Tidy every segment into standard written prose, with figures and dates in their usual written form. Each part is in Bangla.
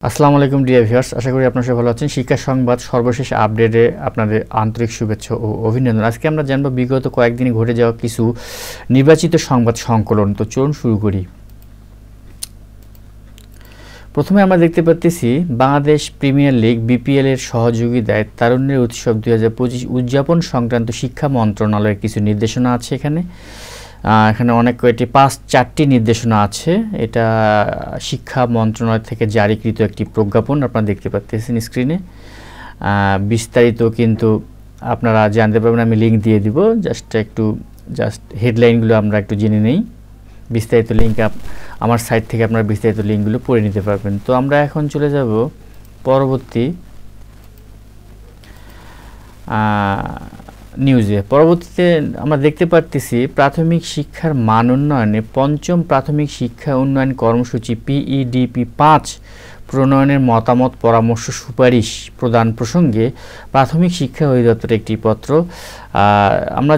আসসালামু আলাইকুম ডিয়ার ভিউয়ার্স, আশা করি আপনারা সবাই ভালো আছেন। শিক্ষা সংবাদ সর্বশেষ আপডেটে আপনাদের আন্তরিক শুভেচ্ছা ও অভিনন্দন। আজকে আমরা জানব বিগত কয়েকদিনে ঘটে যাওয়া কিছু নির্বাচিত সংবাদ সংকলন। তো চলুন শুরু করি। প্রথমে আমরা দেখতে পাচ্ছি বাংলাদেশ প্রিমিয়ার লিগ বিপিএল এর সহযোগিতায় তারুণ্যের উৎসব 2025 উদযাপন সংক্রান্ত শিক্ষা মন্ত্রণালয়ের কিছু নির্দেশনা আছে। এখানে অনেক কয়েকটি 4টি নির্দেশনা আছে। এটা শিক্ষা মন্ত্রণালয় থেকে জারিকৃত একটি প্রজ্ঞাপন আপনারা দেখতে পাচ্ছেন স্ক্রিনে। বিস্তারিত কিন্তু আপনারা জানতে পারবেন, আমি লিঙ্ক দিয়ে দিব। জাস্ট হেডলাইনগুলো আমরা একটু জেনে নেই। বিস্তারিত লিঙ্ক আমার সাইট থেকে আপনারা বিস্তারিত লিঙ্কগুলো পড়ে নিতে পারবেন। তো আমরা এখন চলে যাব পরবর্তী নিউজে। পরবর্তীতে আমরা দেখতে পাচ্ছি প্রাথমিক শিক্ষার মান উন্নয়নে পঞ্চম প্রাথমিক শিক্ষা উন্নয়ন কর্মসূচি PEDP 5 প্রণয়নের মতামত পরামর্শ সুপারিশ প্রদান প্রসঙ্গে প্রাথমিক শিক্ষা অধিদপ্তরের একটি পত্র। আমরা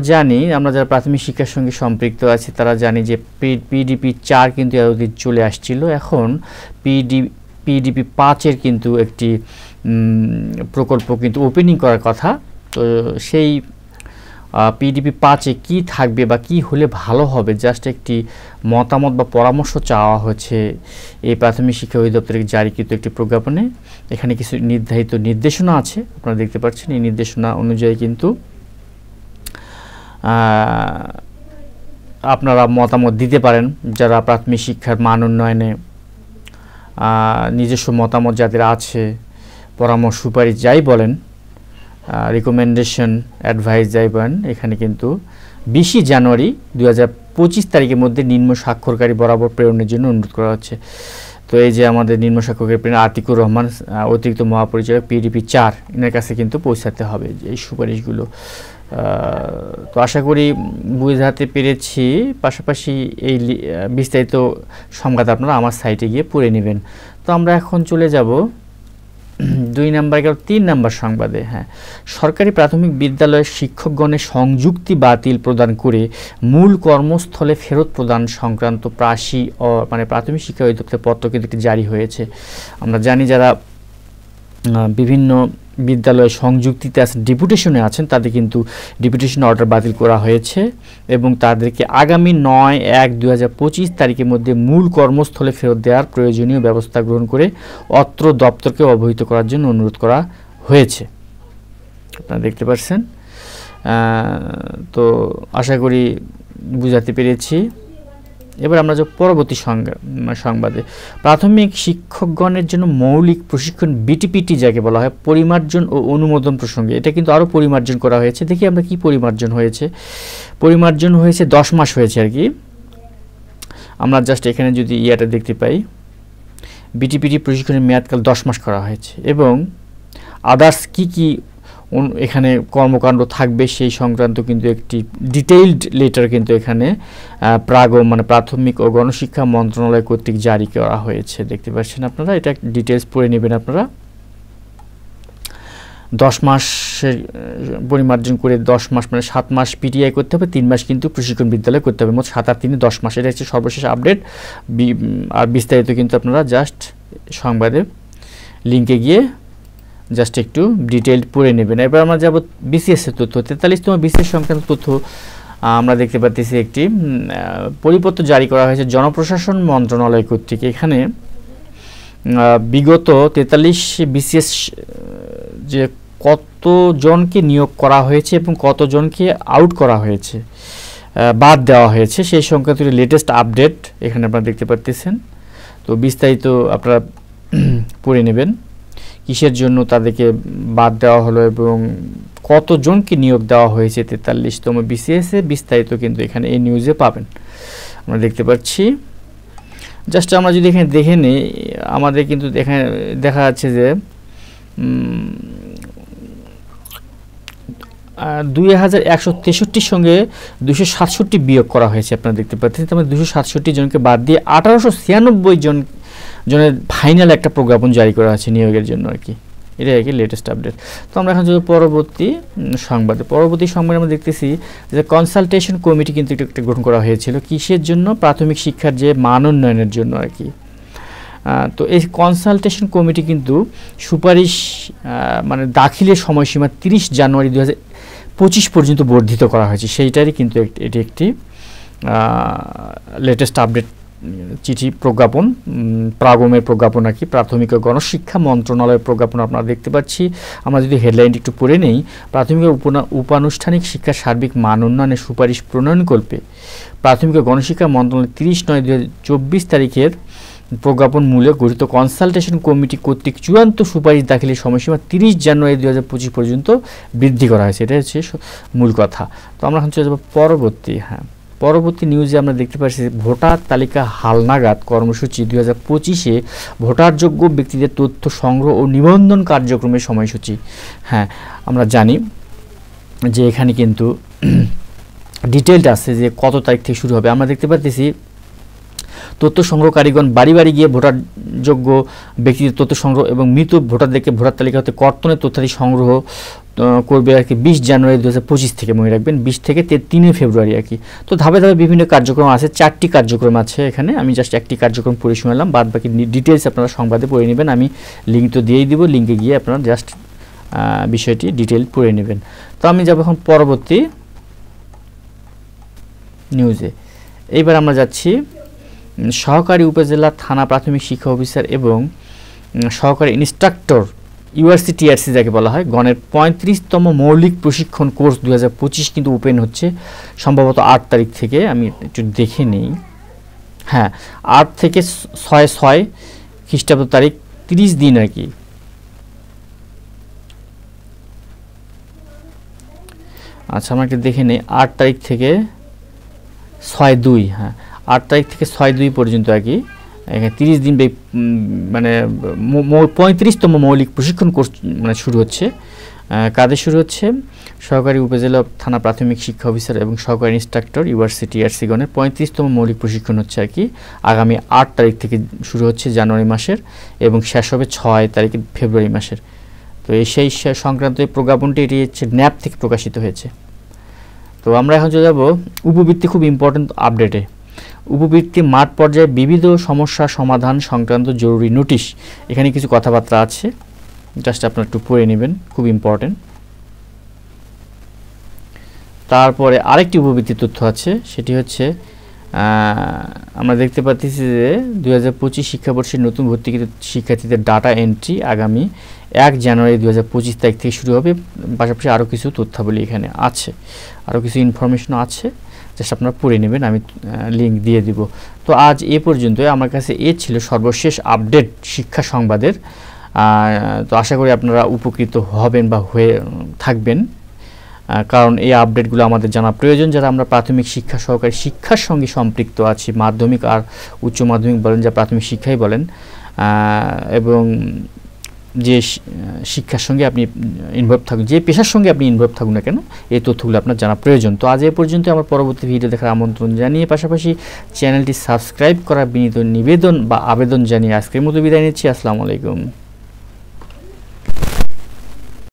যারা প্রাথমিক শিক্ষার সঙ্গে সম্পৃক্ত আছে তারা জানি যে PEDP 4 কিন্তু এতদিন চলে আসছিল। এখন PEDP 5-এর কিন্তু একটি প্রকল্প কিন্তু ওপেনিং করার কথা। তো সেই PEDP 5-এ কী থাকবে বা কী হলে ভালো হবে, জাস্ট একটি মতামত বা পরামর্শ চাওয়া হচ্ছে এই প্রাথমিক শিক্ষা অধিদপ্তরের জারিকৃত একটি প্রজ্ঞাপনে। এখানে কিছু নির্ধারিত নির্দেশনা আছে, আপনারা দেখতে পাচ্ছেন। এই নির্দেশনা অনুযায়ী কিন্তু আপনারা মতামত দিতে পারেন, যারা প্রাথমিক শিক্ষার মান উন্নয়নে নিজস্ব মতামত যাদের আছে, পরামর্শ সুপারিশ যাই বলেন, রিকমেন্ডেশন অ্যাডভাইস যাই বলেন, এখানে কিন্তু 20 জানুয়ারি 2025 তারিখের মধ্যে নিম্ন স্বাক্ষরকারী বরাবর প্রেরণের জন্য অনুরোধ করা হচ্ছে। তো এই যে আমাদের নিম্ন স্বাক্ষরকারী প্রেরণ আতিকুর রহমান, অতিরিক্ত মহাপরিচালক PEDP 4, এনার কাছে কিন্তু পৌঁছাতে হবে এই সুপারিশগুলো। তো আশা করি বুঝাতে পেরেছি। পাশাপাশি এই বিস্তারিত সংবাদ আপনারা আমার সাইটে গিয়ে পড়ে নেবেন। তো আমরা এখন চলে যাব 2 নাম্বার 3 নাম্বার সংবাদে। সরকারি প্রাথমিক বিদ্যালয়ের শিক্ষকগণের সংযুক্তি বাতিল প্রদান করে মূল কর্মস্থলে ফেরত প্রদান সংক্রান্ত প্রাথমিক শিক্ষা অধিদপ্তরের পত্র কিন্তু জারি হয়েছে। আমরা জানি যারা বিভিন্ন বিদ্যালয়ে সংযুক্তিতে আছেন, ডেপুটেশনে আছেন, তাদের কিন্তু ডেপুটেশন অর্ডার বাতিল করা হয়েছে এবং তাদেরকে আগামী 9/1/2025 তারিখের মধ্যে মূল কর্মস্থলে ফেরত দেওয়ার প্রয়োজনীয় ব্যবস্থা গ্রহণ করে অত্র দপ্তরকে অবহিত করার জন্য অনুরোধ করা হয়েছে। আপনারা দেখতে পাচ্ছেন। তো আশা করি বুঝাতে পেরেছি। এবার আমরা যে পরবর্তী সংবাদে, প্রাথমিক শিক্ষকগণের জন্য মৌলিক প্রশিক্ষণ BTPT যাকে বলা হয়, পরিমার্জন ও অনুমোদন প্রসঙ্গে এটা কিন্তু আরও পরিমার্জন করা হয়েছে। দেখি আমরা কি পরিমার্জন হয়েছে। পরিমার্জন হয়েছে 10 মাস হয়েছে আর কি। আমরা জাস্ট এখানে যদি ইয়াটা দেখতে পাই, BTPT প্রশিক্ষণের মেয়াদকাল 10 মাস করা হয়েছে এবং আদার্স কি এখানে কর্মকাণ্ড থাকবে সেই সংক্রান্ত কিন্তু একটি ডিটেইলড লেটার কিন্তু এখানে প্রাথমিক ও গণশিক্ষা মন্ত্রণালয় কর্তৃক জারি করা হয়েছে। দেখতে পাচ্ছেন আপনারা, এটা ডিটেইলস পড়ে নেবেন আপনারা। 10 মাসের পরিমার্জন করে 10 মাস 7 মাস PTI করতে হবে, 3 মাস কিন্তু প্রশিক্ষণ বিদ্যালয় করতে হবে। মোট 7 আর 3 10 মাস। এটা হচ্ছে সর্বশেষ আপডেট। আর বিস্তারিত কিন্তু আপনারা জাস্ট সংবাদের লিঙ্কে গিয়ে জাস্ট একটু ডিটেইলড পড়ে নেবেন। এবার আমরা যাব BCS এর তথ্য। 43তম BCS সংক্রান্ত তথ্য আমরা দেখতে পাচ্ছি একটি পরিপত্র জারি করা হয়েছে জনপ্রশাসন মন্ত্রণালয় কর্তৃক। এখানে বিগত 43 BCS যে কতজনকে নিয়োগ করা হয়েছে এবং কতজনকে আউট করা হয়েছে, বাদ দেওয়া হয়েছে, সেই সংক্রান্ত লেটেস্ট আপডেট এখানে আপনারা দেখতে পাচ্ছেন। তো বিস্তারিত আপনারা পড়ে নেবেন কিসের জন্য তাদেরকে বাদ দেওয়া হলো এবং কতজনকে নিয়োগ দেওয়া হয়েছে 43তম BCS-এ। বিস্তারিত কিন্তু এখানে এই নিউজে পাবেন, আমরা দেখতে পাচ্ছি। জাস্ট আমরা যদি এখানে দেখে নিই, আমাদের কিন্তু এখানে দেখা যাচ্ছে যে 2163 সঙ্গে 267 বিয়োগ করা হয়েছে। আপনারা দেখতে পাচ্ছেন, তার মানে 267 জনকে বাদ দিয়ে 1896 জনের ফাইনাল একটা প্রজ্ঞাপন জারি করা আছে নিয়োগের জন্য আর কি। এটাই আর কি লেটেস্ট আপডেট। তো আমরা এখন যদি পরবর্তী সংবাদে আমরা দেখতেছি যে কনসালটেশন কমিটি কিন্তু একটা গঠন করা হয়েছিল কিসের জন্য, প্রাথমিক শিক্ষার যে মান উন্নয়নের জন্য আর কি। তো এই কনসালটেশন কমিটি কিন্তু সুপারিশ মানে দাখিলের সময়সীমা 30 জানুয়ারি 2025 পর্যন্ত বর্ধিত করা হয়েছে, সেইটারই কিন্তু এটি একটি লেটেস্ট আপডেট চিঠি প্রজ্ঞাপন, প্রাগমের প্রজ্ঞাপন আর কি, প্রাথমিক ও গণশিক্ষা মন্ত্রণালয়ের প্রজ্ঞাপন আপনারা দেখতে পাচ্ছি। আমরা যদি হেডলাইনটি একটু পড়ে নেই, প্রাথমিক ও উপানুষ্ঠানিক শিক্ষার সার্বিক মান উন্নয়নের সুপারিশ প্রণয়নকল্পে প্রাথমিক ও গণশিক্ষা মন্ত্রণালয় 30/9/2024 তারিখের প্রজ্ঞাপন মূলে গঠিত কনসালটেশন কমিটি কর্তৃক চূড়ান্ত সুপারিশ দাখিলের সময়সীমা 30 জানুয়ারি 2025 পর্যন্ত বৃদ্ধি করা হয়েছে। এটা হচ্ছে মূল কথা। তো আমরা হচ্ছে পরবর্তী নিউজে আমরা দেখতে পাচ্ছি ভোটার তালিকা হালনাগাদ কর্মসূচি 2025-এ ভোটারযোগ্য ব্যক্তিদের তথ্য সংগ্রহ ও নিবন্ধন কার্যক্রমের সময়সূচি। হ্যাঁ, আমরা জানি যে এখানে কিন্তু ডিটেলটা আছে যে কত তারিখ থেকে শুরু হবে। আমরা দেখতে পাচ্ছি তথ্য সংগ্রহকারীগণ বাড়ি বাড়ি গিয়ে ভোটারযোগ্য ব্যক্তিদের তথ্য সংগ্রহ এবং মৃত ভোটারদেরকে ভোটার তালিকা হতে কর্তনের তথ্যাদি সংগ্রহ করবে আর কি 20 জানুয়ারি 2025 থেকে, মনে রাখবেন 20 থেকে 3 ফেব্রুয়ারি আর কি। তো ধাপে ধাপে বিভিন্ন কার্যক্রম আছে, 4টি কার্যক্রম আছে এখানে। আমি জাস্ট একটি কার্যক্রম পড়ে শোনালাম, বাদ বাকি ডিটেলস আপনারা সংবাদে পড়ে নেবেন। আমি লিঙ্ক তো দিয়েই দিব, লিঙ্কে গিয়ে আপনারা জাস্ট বিষয়টি ডিটেল পড়ে নেবেন। তো আমি যাব এখন পরবর্তী নিউজে। এইবার আমরা যাচ্ছি সহকারী উপজেলা থানা প্রাথমিক শিক্ষা অফিসার এবং সহকারী ইনস্ট্রাক্টর ইউআরসি টিআরসি যাকে বলা হয় গণের 35তম মৌলিক প্রশিক্ষণ কোর্স 2025 কিন্তু ওপেন হচ্ছে সম্ভবত 8 তারিখ থেকে। আমি একটু দেখে নিই। হ্যাঁ, 8 থেকে 6 খ্রিস্টাব্দ তারিখ, 30 দিন আর কি। আচ্ছা, আমরা একটু দেখে নিই। 8 তারিখ থেকে 6/2, হ্যাঁ 8 তারিখ থেকে 6/2 পর্যন্ত আর কি। এখানে 30 দিন মানে 35তম মৌলিক প্রশিক্ষণ কোর্স মানে শুরু হচ্ছে। কাদের শুরু হচ্ছে? সহকারী উপজেলা থানা প্রাথমিক শিক্ষা অফিসার এবং সহকারী ইনস্ট্রাক্টর ইউআরসি টিআরসি গণের 35তম মৌলিক প্রশিক্ষণ হচ্ছে আর কি আগামী 8 তারিখ থেকে শুরু হচ্ছে জানুয়ারি মাসের এবং শেষ হবে 6 তারিখে ফেব্রুয়ারি মাসের। তো এই সেই সংক্রান্ত এই প্রজ্ঞাপনটি এটি হচ্ছে ন্যাপ থেকে প্রকাশিত হয়েছে। তো আমরা এখন চলে যাব উপবৃত্তি, খুব ইম্পর্টেন্ট আপডেটে। উপবৃত্তি মাঠ পর্যায়ে বিবিধ সমস্যা সমাধান সংক্রান্ত জরুরি নোটিশ, এখানে কিছু কথাবার্তা আছে, জাস্ট আপনারা একটু পড়ে নেবেন, খুব ইম্পর্টেন্ট। তারপরে আরেকটি উপবৃত্তির তথ্য আছে, সেটি হচ্ছে আমরা দেখতে পাচ্ছি যে 2025 শিক্ষাবর্ষের নতুন ভর্তিকৃত শিক্ষার্থীদের ডাটা এন্ট্রি আগামী 1 জানুয়ারি 2025 তারিখ থেকে শুরু হবে। পাশাপাশি আরও কিছু তথ্যাবলী এখানে আছে, আরও কিছু ইনফরমেশনও আছে, জাস্ট আপনারা পড়ে নেবেন, আমি লিঙ্ক দিয়ে দিব। তো আজ এ পর্যন্ত আমার কাছে এ ছিল সর্বশেষ আপডেট শিক্ষা সংবাদের। তো আশা করি আপনারা উপকৃত হবেন বা হয়ে থাকবেন, কারণ এই আপডেটগুলো আমাদের জানা প্রয়োজন যারা আমরা প্রাথমিক শিক্ষা সহকারী শিক্ষার সঙ্গে সম্পৃক্ত আছি, মাধ্যমিক আর উচ্চ মাধ্যমিক বলেন, যা প্রাথমিক শিক্ষাই বলেন, এবং যে শিক্ষার সঙ্গে আপনি ইনভলভ থাকুন, যে পেশার সঙ্গে আপনি ইনভলভ থাকুন না কেন, এই তথ্যগুলো আপনার জানা প্রয়োজন। তো আজ এ পর্যন্ত, আমার পরবর্তী ভিডিও দেখার আমন্ত্রণ জানিয়ে পাশাপাশি চ্যানেলটি সাবস্ক্রাইব করার বিনীত নিবেদন বা আবেদন জানিয়ে আজকের মতো বিদায় নিচ্ছি। আসসালামু আলাইকুম।